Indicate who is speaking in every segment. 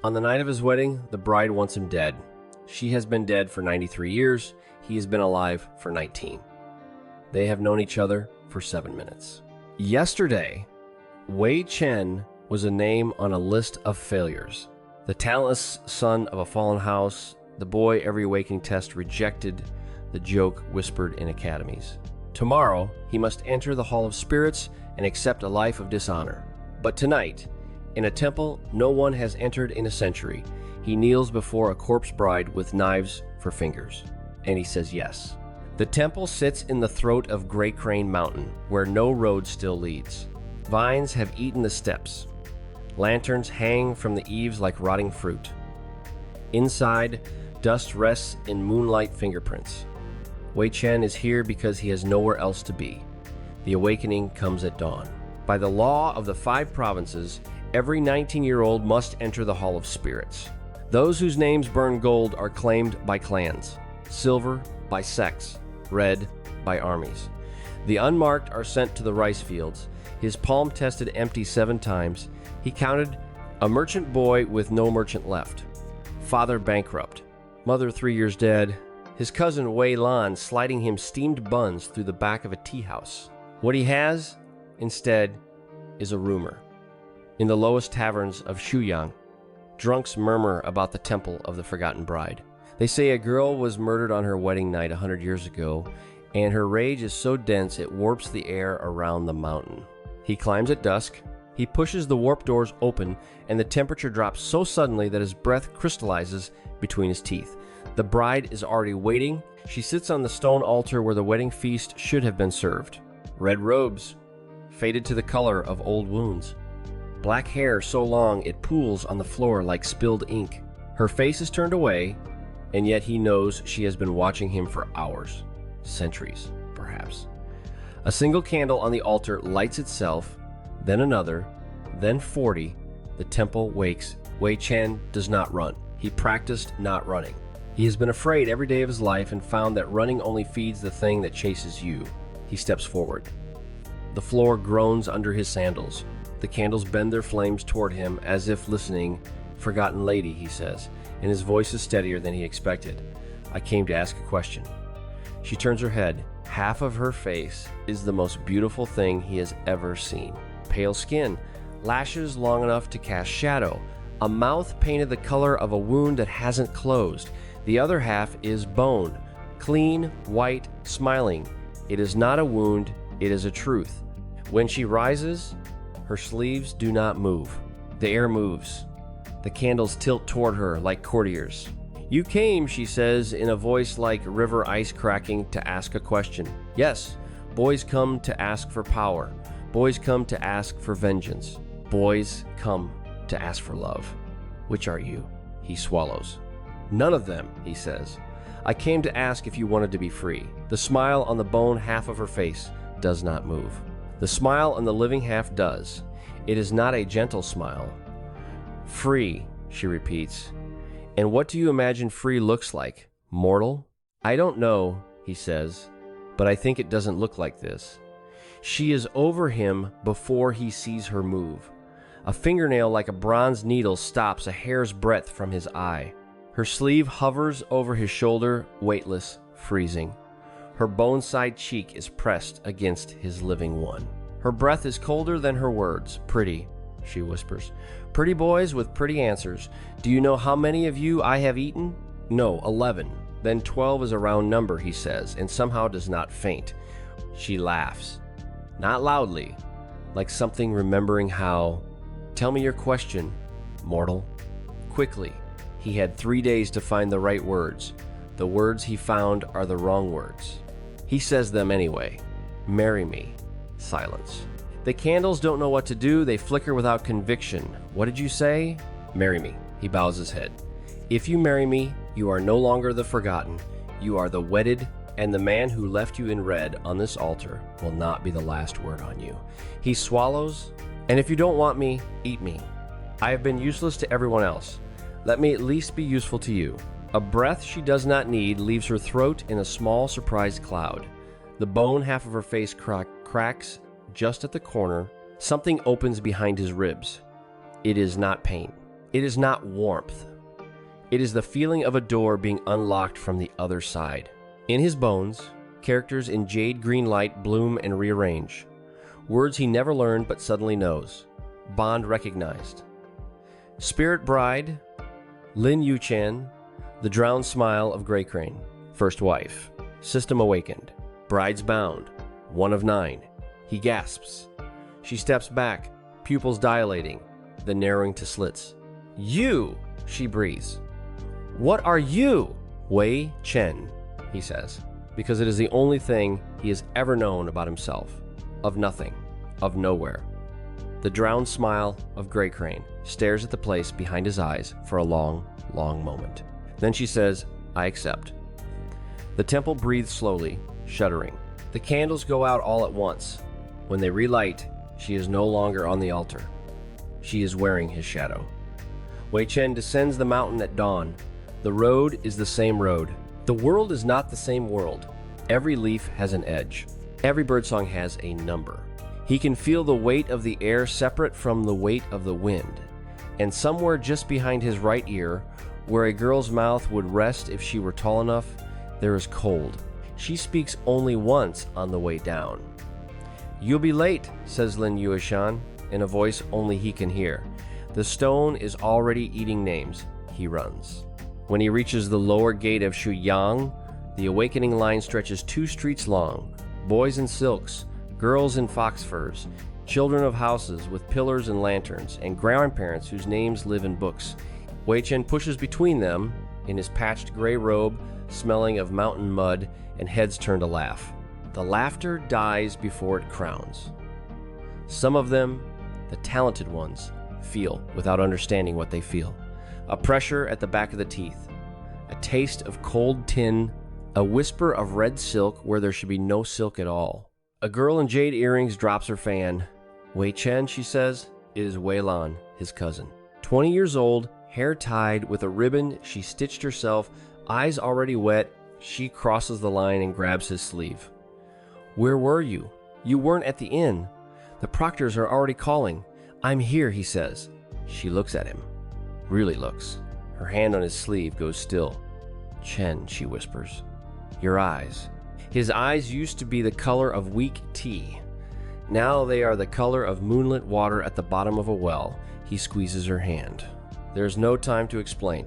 Speaker 1: On the night of his wedding, the bride wants him dead. She has been dead for 93 years. He has been alive for 19. They have known each other for 7 minutes. Yesterday, Wei Chen was a name on a list of failures. The talentless son of a fallen house, the boy every awakening test rejected, the joke whispered in academies. Tomorrow, he must enter the Hall of Spirits and accept a life of dishonor. But tonight, in a temple no one has entered in a century, he kneels before a corpse bride with knives for fingers. And he says yes. The temple sits in the throat of Grey Crane Mountain, where no road still leads. Vines have eaten the steps. Lanterns hang from the eaves like rotting fruit. Inside, dust rests in moonlight fingerprints. Wei Chen is here because he has nowhere else to be. The awakening comes at dawn. By the law of the 5 provinces, every 19-year-old must enter the Hall of Spirits. Those whose names burn gold are claimed by clans, silver by sects, red by armies. The unmarked are sent to the rice fields. His palm tested empty 7 times. He counted a merchant boy with no merchant left. Father bankrupt. Mother 3 years dead. His cousin Wei Lan sliding him steamed buns through the back of a tea house. What he has, instead, is a rumor. In the lowest taverns of Shuyang, drunks murmur about the temple of the forgotten bride. They say a girl was murdered on her wedding night 100 years ago, and her rage is so dense it warps the air around the mountain. He climbs at dusk. He pushes the warp doors open, and the temperature drops so suddenly that his breath crystallizes between his teeth. The bride is already waiting. She sits on the stone altar where the wedding feast should have been served. Red robes, faded to the color of old wounds. Black hair so long it pools on the floor like spilled ink. Her face is turned away, and yet he knows she has been watching him for hours, centuries, perhaps. A single candle on the altar lights itself, then another, then 40. The temple wakes. Wei Chen does not run. He practiced not running. He has been afraid every day of his life and found that running only feeds the thing that chases you. He steps forward. The floor groans under his sandals. The candles bend their flames toward him as if listening. "Forgotten lady," he says, and his voice is steadier than he expected. "I came to ask a question." She turns her head. Half of her face is the most beautiful thing he has ever seen. Pale skin, lashes long enough to cast shadow, a mouth painted the color of a wound that hasn't closed. The other half is bone, clean, white, smiling. It is not a wound, it is a truth. When she rises, her sleeves do not move. The air moves. The candles tilt toward her like courtiers. "You came," she says in a voice like river ice cracking, "to ask a question." Yes, boys come to ask for power. Boys come to ask for vengeance. Boys come to ask for love. "Which are you?" He swallows. "None of them," he says. "I came to ask if you wanted to be free." The smile on the bone half of her face does not move. The smile on the living half does. It is not a gentle smile. "Free," she repeats. "And what do you imagine free looks like? Mortal?" "I don't know," he says, "but I think it doesn't look like this." She is over him before he sees her move. A fingernail like a bronze needle stops a hair's breadth from his eye. Her sleeve hovers over his shoulder, weightless, freezing. Her bone-side cheek is pressed against his living one. Her breath is colder than her words. "Pretty," she whispers. "Pretty boys with pretty answers. Do you know how many of you I have eaten?" "No, 11. Then 12 is a round number," he says, and somehow does not faint. She laughs. Not loudly, like something remembering how. "Tell me your question, mortal." Quickly. He had 3 days to find the right words. The words he found are the wrong words. He says them anyway. "Marry me." Silence. The candles don't know what to do. They flicker without conviction. "What did you say?" "Marry me." He bows his head. "If you marry me, you are no longer the forgotten. You are the wedded, and the man who left you in red on this altar will not be the last word on you." He swallows. "And if you don't want me, eat me. I have been useless to everyone else. Let me at least be useful to you." A breath she does not need leaves her throat in a small surprised cloud. The bone half of her face cracks just at the corner. Something opens behind his ribs. It is not pain. It is not warmth. It is the feeling of a door being unlocked from the other side. In his bones, characters in jade green light bloom and rearrange. Words he never learned but suddenly knows. Bond recognized. Spirit Bride, Lin Yuchen, The Drowned Smile of Grey Crane, First Wife, System Awakened, Bride's Bound, One of Nine. He gasps. She steps back, pupils dilating, then narrowing to slits. You, she breathes. What are you? Wei Chen, he says, because it is the only thing he has ever known about himself. Of nothing, of nowhere. The drowned smile of Grey Crane stares at the place behind his eyes for a long, long moment. Then she says, I accept. The temple breathes slowly, shuddering. The candles go out all at once. When they relight, she is no longer on the altar. She is wearing his shadow. Wei Chen descends the mountain at dawn. The road is the same road. The world is not the same world. Every leaf has an edge. Every birdsong has a number. He can feel the weight of the air separate from the weight of the wind. And somewhere just behind his right ear, where a girl's mouth would rest if she were tall enough, there is cold. She speaks only once on the way down. You'll be late, says Lin Yuishan, in a voice only he can hear. The stone is already eating names. He runs. When he reaches the lower gate of Shuyang, the awakening line stretches 2 streets long. Boys in silks, girls in fox furs, children of houses with pillars and lanterns, and grandparents whose names live in books. Wei Chen pushes between them, in his patched gray robe, smelling of mountain mud, and heads turn to laugh. The laughter dies before it crowns. Some of them, the talented ones, feel without understanding what they feel. A pressure at the back of the teeth, a taste of cold tin, a whisper of red silk where there should be no silk at all. A girl in jade earrings drops her fan. Wei Chen, she says, it is Wei Lan, his cousin. 20 years old, hair tied with a ribbon she stitched herself, eyes already wet, she crosses the line and grabs his sleeve. Where were you? You weren't at the inn. The proctors are already calling. I'm here, he says. She looks at him. Really looks. Her hand on his sleeve goes still. Chen, she whispers. Your eyes. His eyes used to be the color of weak tea. Now they are the color of moonlit water at the bottom of a well. He squeezes her hand. There's no time to explain.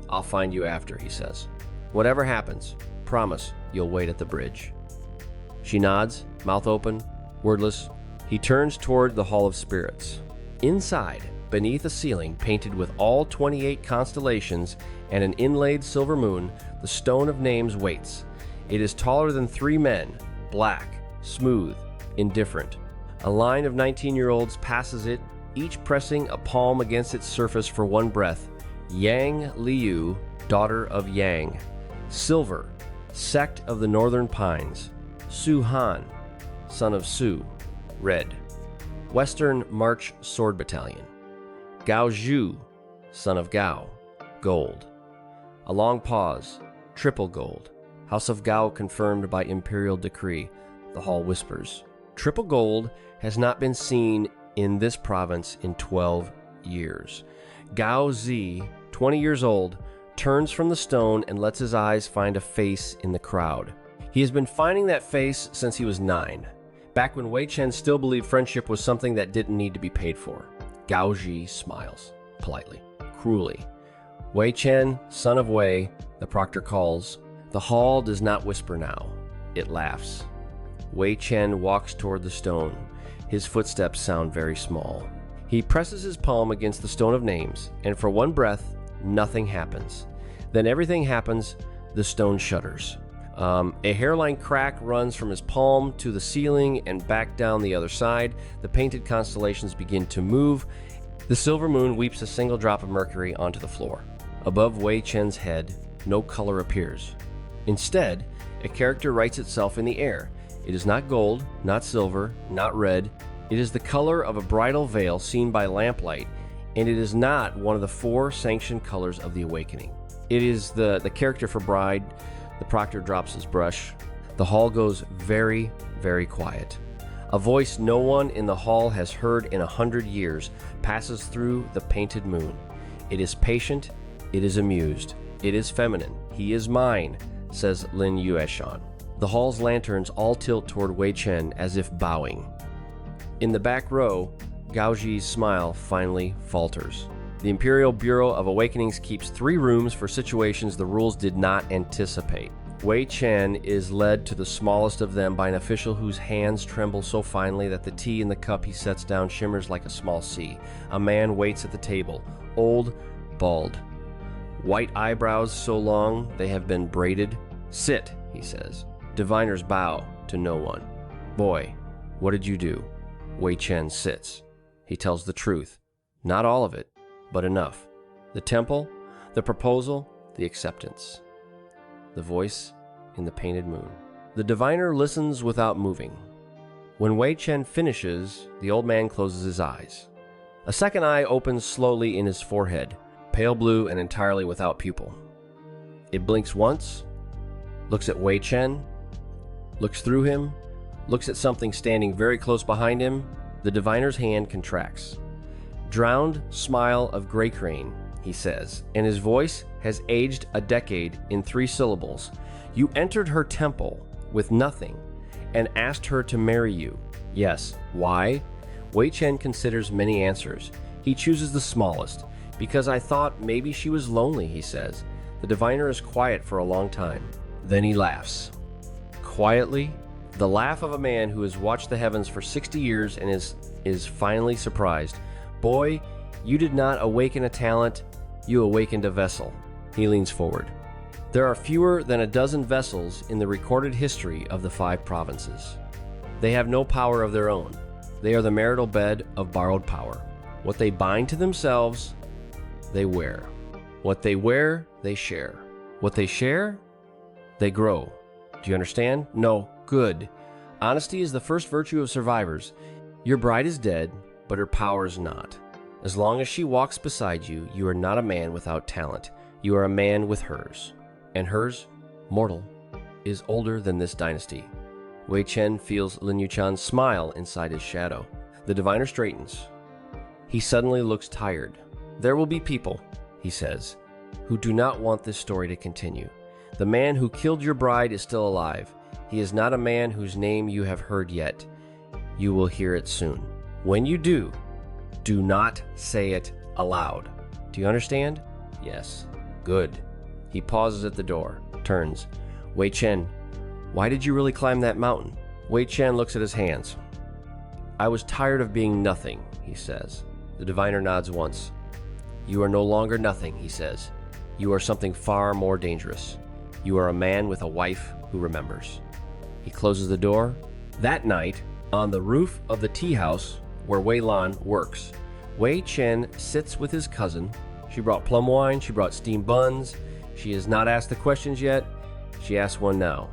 Speaker 1: I'll find you after, he says. Whatever happens, promise you'll wait at the bridge. She nods, mouth open, wordless. He turns toward the Hall of Spirits. Inside, beneath a ceiling painted with all 28 constellations and an inlaid silver moon, the Stone of Names waits. It is taller than 3 men, black, smooth, indifferent. A line of 19-year-olds passes it, each pressing a palm against its surface for one breath. Yang Liu, daughter of Yang. Silver, sect of the Northern Pines. Su Han, son of Su, red. Western March Sword Battalion. Gao Zhu, son of Gao, gold. A long pause, triple gold. House of Gao confirmed by imperial decree. The hall whispers. Triple gold has not been seen in this province in 12 years. Gao Zi, 20 years old, turns from the stone and lets his eyes find a face in the crowd. He has been finding that face since he was 9, back when Wei Chen still believed friendship was something that didn't need to be paid for. Gao Zi smiles, politely, cruelly. Wei Chen, son of Wei, the proctor calls. The hall does not whisper now. It laughs. Wei Chen walks toward the stone. His footsteps sound very small. He presses his palm against the Stone of Names, and for one breath, nothing happens. Then everything happens. The stone shudders. A hairline crack runs from his palm to the ceiling and back down the other side. The painted constellations begin to move. The silver moon weeps a single drop of mercury onto the floor. Above Wei Chen's head, no color appears. Instead, a character writes itself in the air. It is not gold, not silver, not red. It is the color of a bridal veil seen by lamplight, and it is not one of the 4 sanctioned colors of the awakening. It is the character for bride. The proctor drops his brush. The hall goes very, very quiet. A voice no one in the hall has heard in 100 years passes through the painted moon. It is patient, it is amused, it is feminine. He is mine, says Lin Yueshan. The hall's lanterns all tilt toward Wei Chen as if bowing. In the back row, Gao Ji's smile finally falters. The Imperial Bureau of Awakenings keeps 3 rooms for situations the rules did not anticipate. Wei Chen is led to the smallest of them by an official whose hands tremble so finely that the tea in the cup he sets down shimmers like a small sea. A man waits at the table, old, bald. White eyebrows so long they have been braided. Sit, he says. Diviners bow to no one. Boy, what did you do? Wei Chen sits. He tells the truth. Not all of it, but enough. The temple, the proposal, the acceptance. The voice in the painted moon. The diviner listens without moving. When Wei Chen finishes, the old man closes his eyes. A second eye opens slowly in his forehead, pale blue and entirely without pupil. It blinks once, looks at Wei Chen, looks through him, looks at something standing very close behind him. The diviner's hand contracts. Drowned smile of gray crane, he says, and his voice has aged a decade in 3 syllables. You entered her temple with nothing and asked her to marry you. Yes. Why? Wei Chen considers many answers. He chooses the smallest. Because I thought maybe she was lonely, he says. The diviner is quiet for a long time. Then he laughs. Quietly, the laugh of a man who has watched the heavens for 60 years and is finally surprised. Boy, you did not awaken a talent, you awakened a vessel. He leans forward. There are fewer than a dozen vessels in the recorded history of the 5 provinces. They have no power of their own. They are the marital bed of borrowed power. What they bind to themselves, they wear. What they wear, they share. What they share, they grow. Do you understand? No. Good. Honesty is the first virtue of survivors. Your bride is dead, but her power is not. As long as she walks beside you, you are not a man without talent. You are a man with hers. And hers, mortal, is older than this dynasty. Wei Chen feels Lin Yuchan's smile inside his shadow. The diviner straightens. He suddenly looks tired. There will be people, he says, who do not want this story to continue. The man who killed your bride is still alive. He is not a man whose name you have heard yet. You will hear it soon. When you do not say it aloud. Do you understand? Yes. Good. He pauses at the door, turns. Wei Chen, why did you really climb that mountain? Wei Chen looks at his hands. I was tired of being nothing, he says. The diviner nods once. You are no longer nothing, he says. You are something far more dangerous. You are a man with a wife who remembers. He closes the door. That night, on the roof of the tea house where Wei Lan works, Wei Chen sits with his cousin. She brought plum wine, she brought steamed buns. She has not asked the questions yet. She asks one now.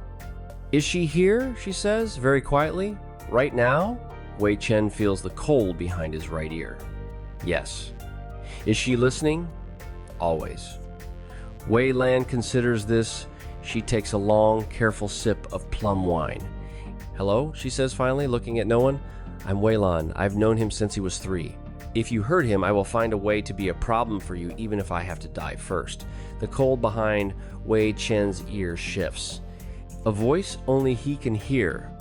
Speaker 1: Is she here? She says, very quietly. Right now? Wei Chen feels the cold behind his right ear. Yes. Is she listening? Always. Wei Lan considers this. She takes a long, careful sip of plum wine. Hello, she says finally, looking at no one. I'm Wei Lan. I've known him since he was 3. If you hurt him, I will find a way to be a problem for you, even if I have to die first. The cold behind Wei Chen's ear shifts. A voice only he can hear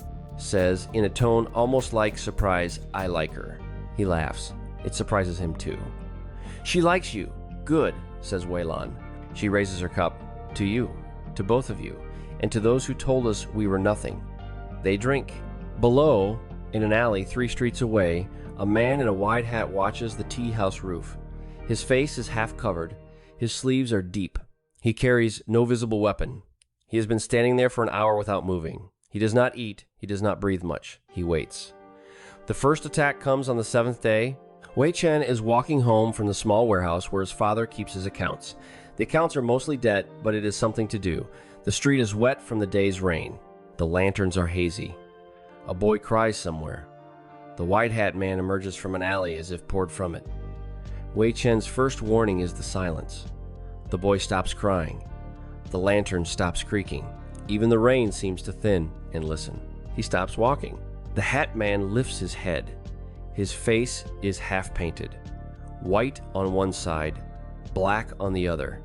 Speaker 1: says, in a tone almost like surprise, I like her. He laughs. It surprises him too. She likes you. Good, says Wei Lan. She raises her cup. To you, to both of you, and to those who told us we were nothing. They drink. Below, in an alley 3 streets away, a man in a wide hat watches the tea house roof. His face is half covered. His sleeves are deep. He carries no visible weapon. He has been standing there for an hour without moving. He does not eat. He does not breathe much. He waits. The first attack comes on the 7th day. Wei Chen is walking home from the small warehouse where his father keeps his accounts. The accounts are mostly debt, but it is something to do. The street is wet from the day's rain. The lanterns are hazy. A boy cries somewhere. The white hat man emerges from an alley as if poured from it. Wei Chen's first warning is the silence. The boy stops crying. The lantern stops creaking. Even the rain seems to thin and listen. He stops walking. The hat man lifts his head. His face is half painted. White on one side, black on the other.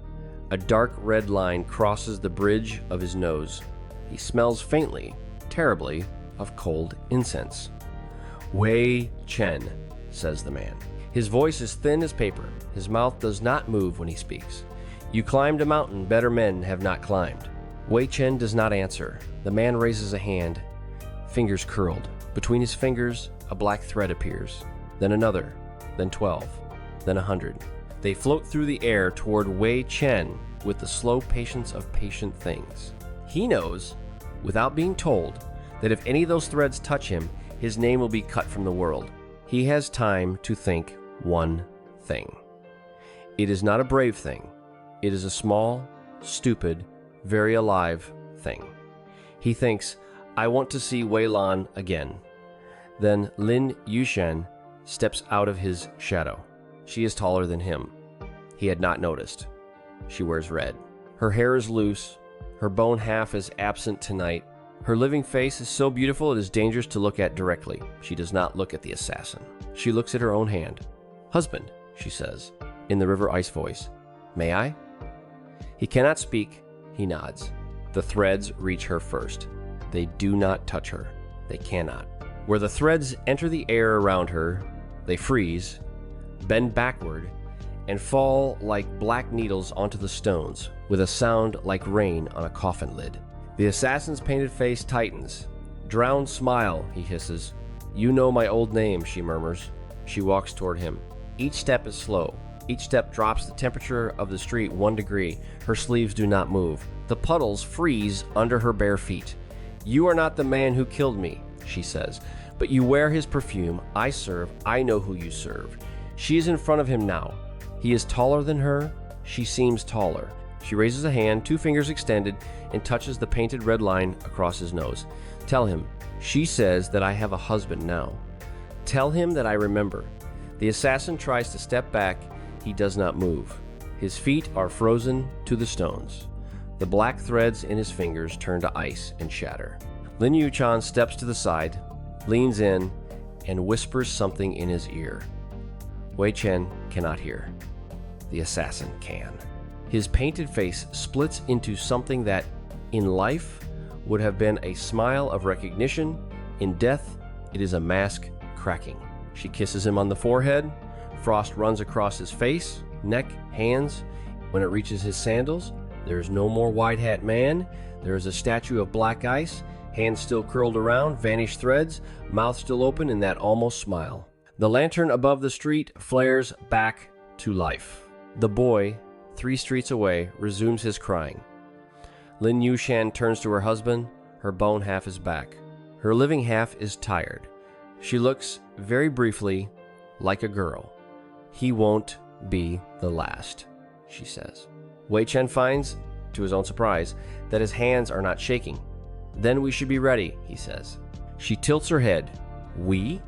Speaker 1: A dark red line crosses the bridge of his nose. He smells faintly, terribly, of cold incense. "Wei Chen," says the man. His voice is thin as paper. His mouth does not move when he speaks. "You climbed a mountain better men have not climbed." Wei Chen does not answer. The man raises a hand, fingers curled. Between his fingers, a black thread appears. Then another, then 12, then 100. They float through the air toward Wei Chen with the slow patience of patient things. He knows, without being told, that if any of those threads touch him, his name will be cut from the world. He has time to think one thing. It is not a brave thing. It is a small, stupid, very alive thing. He thinks, "I want to see Wei Lan again." Then Lin Yushan steps out of his shadow. She is taller than him. He had not noticed. She wears red. Her hair is loose. Her bone half is absent tonight. Her living face is so beautiful it is dangerous to look at directly. She does not look at the assassin. She looks at her own hand. "Husband," she says, in the river ice voice. "May I?" He cannot speak. He nods. The threads reach her first. They do not touch her. They cannot. Where the threads enter the air around her, they freeze, bend backward, and fall like black needles onto the stones, with a sound like rain on a coffin lid. The assassin's painted face tightens. "Drowned smile," he hisses. "You know my old name," she murmurs. She walks toward him. Each step is slow. Each step drops the temperature of the street 1 degree. Her sleeves do not move. The puddles freeze under her bare feet. "You are not the man who killed me," she says, "but you wear his perfume. I serve. I know who you serve." She is in front of him now. He is taller than her. She seems taller. She raises a hand, 2 fingers extended, and touches the painted red line across his nose. "Tell him," she says, "that I have a husband now. Tell him that I remember." The assassin tries to step back. He does not move. His feet are frozen to the stones. The black threads in his fingers turn to ice and shatter. Lin Yuchan steps to the side, leans in, and whispers something in his ear. Wei Chen cannot hear. The assassin can. His painted face splits into something that, in life, would have been a smile of recognition. In death, it is a mask cracking. She kisses him on the forehead. Frost runs across his face, neck, hands. When it reaches his sandals, there is no more white hat man. There is a statue of black ice, hands still curled around, vanished threads, mouth still open in that almost smile. The lantern above the street flares back to life. The boy, 3 streets away, resumes his crying. Lin Yushan turns to her husband. Her bone half is back. Her living half is tired. She looks, very briefly, like a girl. "He won't be the last," she says. Wei Chen finds, to his own surprise, that his hands are not shaking. "Then we should be ready," he says. She tilts her head. We?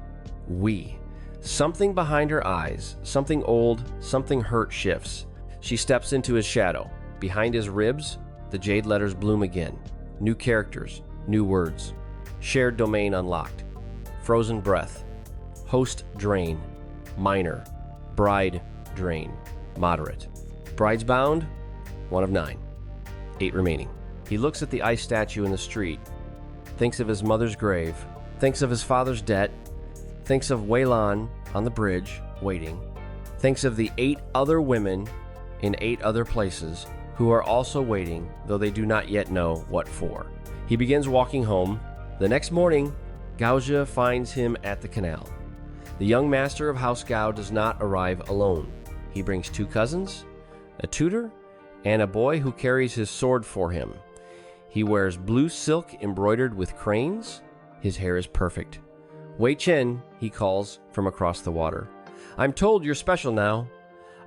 Speaker 1: Something behind her eyes, something old, something hurt shifts. She steps into his shadow. Behind his ribs, the jade letters bloom again. New characters, new words. Shared domain unlocked. Frozen breath. Host drain. Minor. Bride drain. Moderate. Brides bound? 1 of 9. 8 remaining. He looks at the ice statue in the street, thinks of his mother's grave, thinks of his father's debt, thinks of Wei Lan on the bridge, waiting, thinks of the 8 other women in 8 other places who are also waiting, though they do not yet know what for. He begins walking home. The next morning, Gaozhe finds him at the canal. The young master of House Gao does not arrive alone. He brings 2 cousins, a tutor, and a boy who carries his sword for him. He wears blue silk embroidered with cranes. His hair is perfect. "Wei Chen," he calls from across the water. "I'm told you're special now."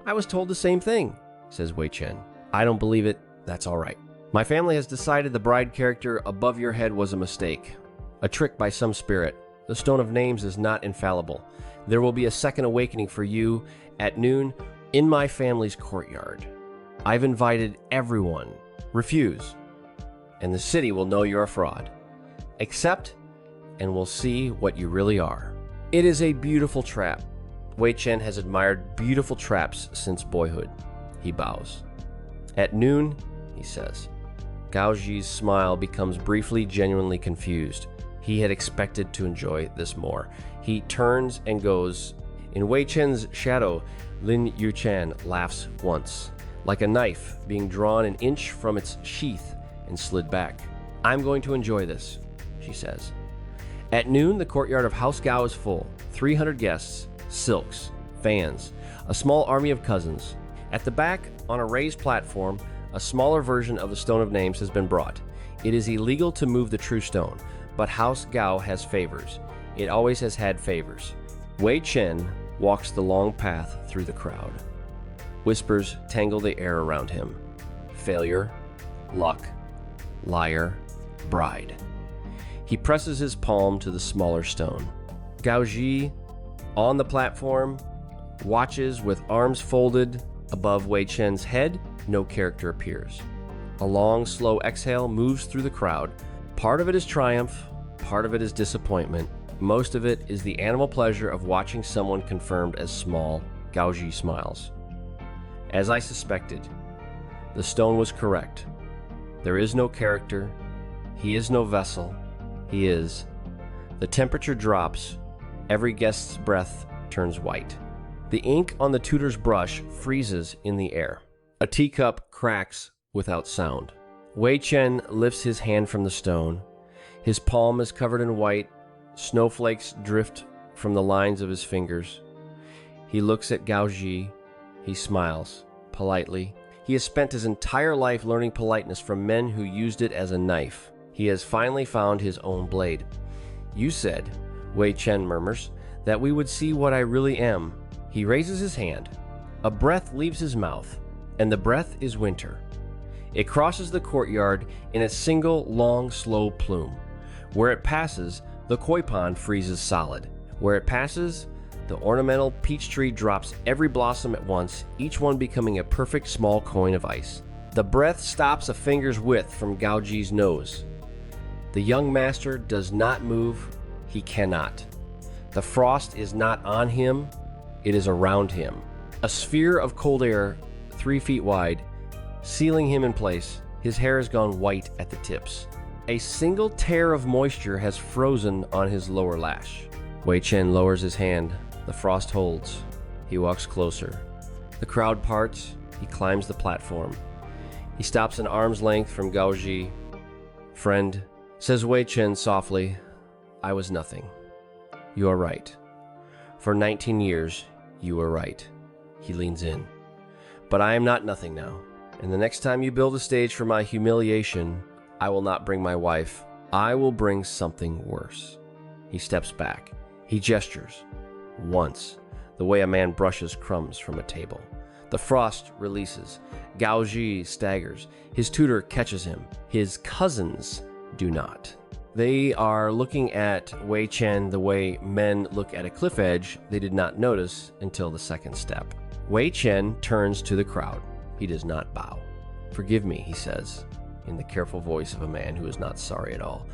Speaker 1: "I was told the same thing," says Wei Chen. "I don't believe it. That's all right. My family has decided the bride character above your head was a mistake. A trick by some spirit. The Stone of Names is not infallible. There will be a second awakening for you at noon in my family's courtyard. I've invited everyone. Refuse, and the city will know you're a fraud. Accept, and we'll see what you really are." It is a beautiful trap. Wei Chen has admired beautiful traps since boyhood. He bows. At noon, he says. Gao Ji's smile becomes briefly genuinely confused. He had expected to enjoy this more. He turns and goes. In Wei Chen's shadow, Lin Yuchen laughs once, like a knife being drawn an inch from its sheath and slid back. I'm going to enjoy this, she says. At noon, the courtyard of House Gao is full. 300 guests, silks, fans, a small army of cousins. At the back, on a raised platform, a smaller version of the Stone of Names has been brought. It is illegal to move the true stone, but House Gao has favors. It always has had favors. Wei Chen walks the long path through the crowd. Whispers tangle the air around him. Failure, luck, liar, bride. He presses his palm to the smaller stone. Gao Ji, on the platform, watches with arms folded above Wei Chen's head. No character appears. A long, slow exhale moves through the crowd. Part of it is triumph, part of it is disappointment. Most of it is the animal pleasure of watching someone confirmed as small. Gao Ji smiles. As I suspected, the stone was correct. There is no character. He is no vessel. He is. The temperature drops. Every guest's breath turns white. The ink on the tutor's brush freezes in the air. A teacup cracks without sound. Wei Chen lifts his hand from the stone. His palm is covered in white. Snowflakes drift from the lines of his fingers. He looks at Gao Ji. He smiles, politely. He has spent his entire life learning politeness from men who used it as a knife. He has finally found his own blade. You said, Wei Chen murmurs, that we would see what I really am. He raises his hand. A breath leaves his mouth, and the breath is winter. It crosses the courtyard in a single, long, slow plume. Where it passes, the koi pond freezes solid. Where it passes, the ornamental peach tree drops every blossom at once, each one becoming a perfect small coin of ice. The breath stops a finger's width from Gao Ji's nose. The young master does not move. He cannot. The frost is not on him. It is around him. A sphere of cold air 3 feet wide, sealing him in place. His hair has gone white at the tips. A single tear of moisture has frozen on his lower lash. Wei Chen lowers his hand. The frost holds. He walks closer. The crowd parts. He climbs the platform. He stops an arm's length from Gao Ji. Friend, says Wei Chen softly, I was nothing. You are right. For 19 years, you were right. He leans in. But I am not nothing now. And the next time you build a stage for my humiliation, I will not bring my wife. I will bring something worse. He steps back. He gestures. Once, the way a man brushes crumbs from a table. The frost releases. Gao Ji staggers. His tutor catches him. His cousins do not. They are looking at Wei Chen the way men look at a cliff edge they did not notice until the second step. Wei Chen turns to the crowd. He does not bow. Forgive me, he says, in the careful voice of a man who is not sorry at all.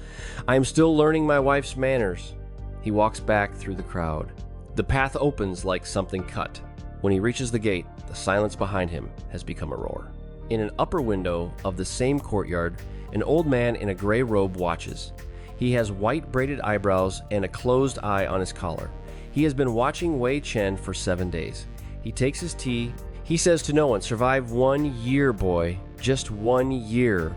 Speaker 1: I am still learning my wife's manners. He walks back through the crowd. The path opens like something cut. When he reaches the gate, the silence behind him has become a roar. In an upper window of the same courtyard, an old man in a gray robe watches. He has white braided eyebrows and a closed eye on his collar. He has been watching Wei Chen for 7 days. He takes his tea. He says to no one, survive 1 year, boy. Just 1 year.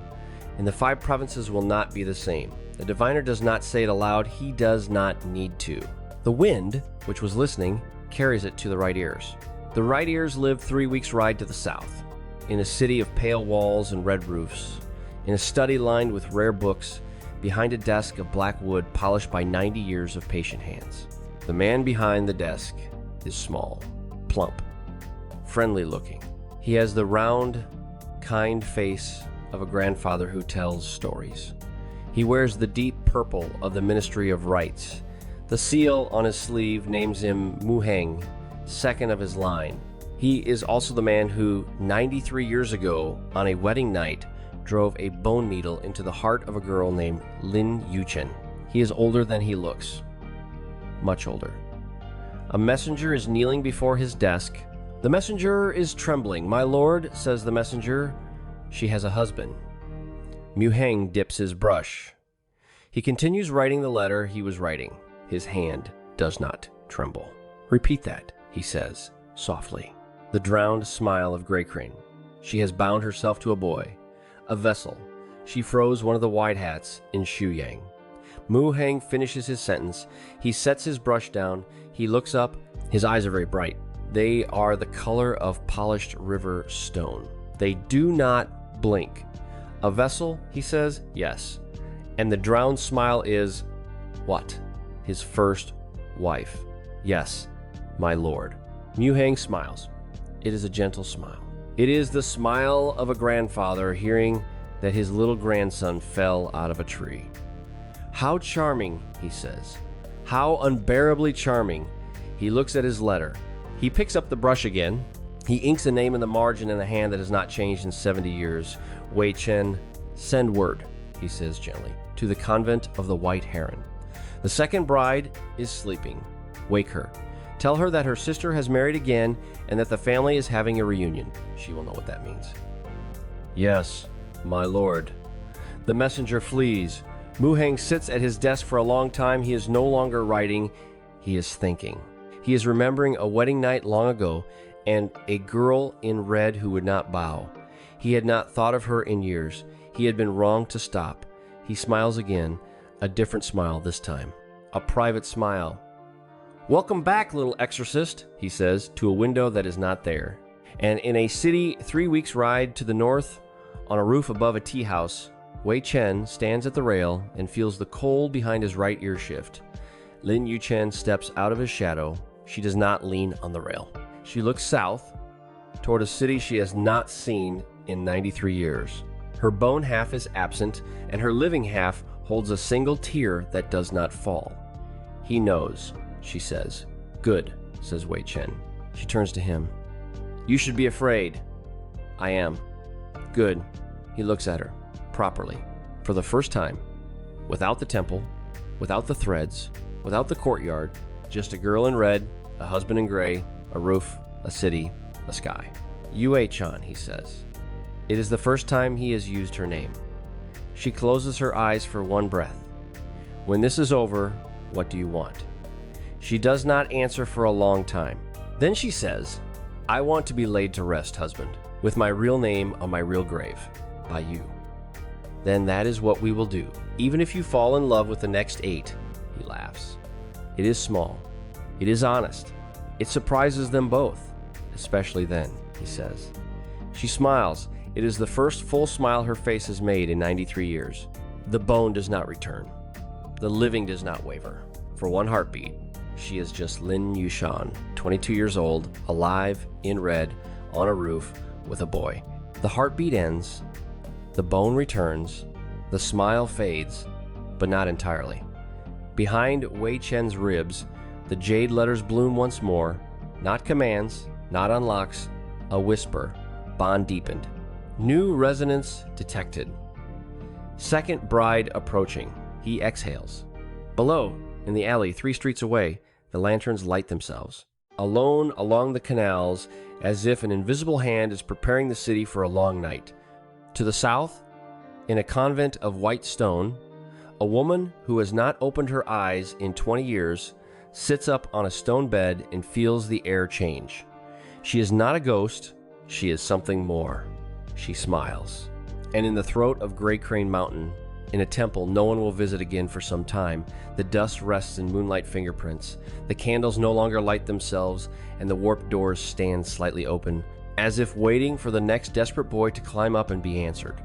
Speaker 1: And the 5 provinces will not be the same. The diviner does not say it aloud. He does not need to. The wind, which was listening, carries it to the right ears. The right ears live 3 weeks' ride to the south, in a city of pale walls and red roofs, in a study lined with rare books, behind a desk of black wood polished by 90 years of patient hands. The man behind the desk is small, plump, friendly looking. He has the round, kind face of a grandfather who tells stories. He wears the deep purple of the Ministry of Rites. The seal on his sleeve names him Muheng, second of his line. He is also the man who, 93 years ago, on a wedding night, drove a bone needle into the heart of a girl named Lin Yuchen. He is older than he looks. Much older. A messenger is kneeling before his desk. The messenger is trembling. "My lord," says the messenger, "she has a husband." Mu Heng dips his brush. He continues writing the letter he was writing. His hand does not tremble. "Repeat that," he says, softly. The drowned smile of Grey Crane. She has bound herself to a boy, a vessel. She froze one of the wide hats in Shuyang. Mu Heng finishes his sentence. He sets his brush down. He looks up. His eyes are very bright. They are the color of polished river stone. They do not blink. "A vessel," he says. "Yes." And the drowned smile is, what? His first wife. "Yes, my lord." Mu Heng smiles. It is a gentle smile. It is the smile of a grandfather hearing that his little grandson fell out of a tree. "How charming," he says. "How unbearably charming." He looks at his letter. He picks up the brush again. He inks a name in the margin in a hand that has not changed in 70 years. "Wei Chen, send word," he says gently, "to the convent of the White Heron. The second bride is sleeping. Wake her. Tell her that her sister has married again and that the family is having a reunion." She will know what that means. "Yes, my lord." The messenger flees. Mu Heng sits at his desk for a long time. He is no longer writing. He is thinking. He is remembering a wedding night long ago and a girl in red who would not bow. He had not thought of her in years. He had been wrong to stop. He smiles again, a different smile this time. A private smile. "Welcome back, little exorcist," he says, to a window that is not there. And in a city 3 weeks' ride to the north, on a roof above a tea house, Wei Chen stands at the rail and feels the cold behind his right ear shift. Lin Yuchen steps out of his shadow. She does not lean on the rail. She looks south, toward a city she has not seen in 93 years. Her bone half is absent, and her living half holds a single tear that does not fall. "He knows," she says. "Good," says Wei Chen. She turns to him. "You should be afraid." "I am." "Good." He looks at her, properly, for the first time, without the temple, without the threads, without the courtyard, just a girl in red, a husband in gray, a roof, a city, a sky. "Yue-chan," he says. It is the first time he has used her name. She closes her eyes for one breath. "When this is over, what do you want?" She does not answer for a long time. Then she says, "I want to be laid to rest, husband, with my real name on my real grave, by you." "Then that is what we will do, even if you fall in love with the next 8, he laughs. It is small. It is honest. It surprises them both, especially then, he says. She smiles. It is the first full smile her face has made in 93 years. The bone does not return. The living does not waver. For one heartbeat, she is just Lin Yushan, 22 years old, alive, in red, on a roof, with a boy. The heartbeat ends. The bone returns. The smile fades, but not entirely. Behind Wei Chen's ribs, the jade letters bloom once more. Not commands, not unlocks, a whisper, bond deepened. New resonance detected. Second bride approaching. He exhales. Below, in the alley 3 streets away, the lanterns light themselves. Alone along the canals, as if an invisible hand is preparing the city for a long night. To the south, in a convent of white stone, a woman who has not opened her eyes in 20 years sits up on a stone bed and feels the air change. She is not a ghost, she is something more. She smiles. And in the throat of Grey Crane Mountain, in a temple no one will visit again for some time, the dust rests in moonlight fingerprints. The candles no longer light themselves, and the warped doors stand slightly open, as if waiting for the next desperate boy to climb up and be answered.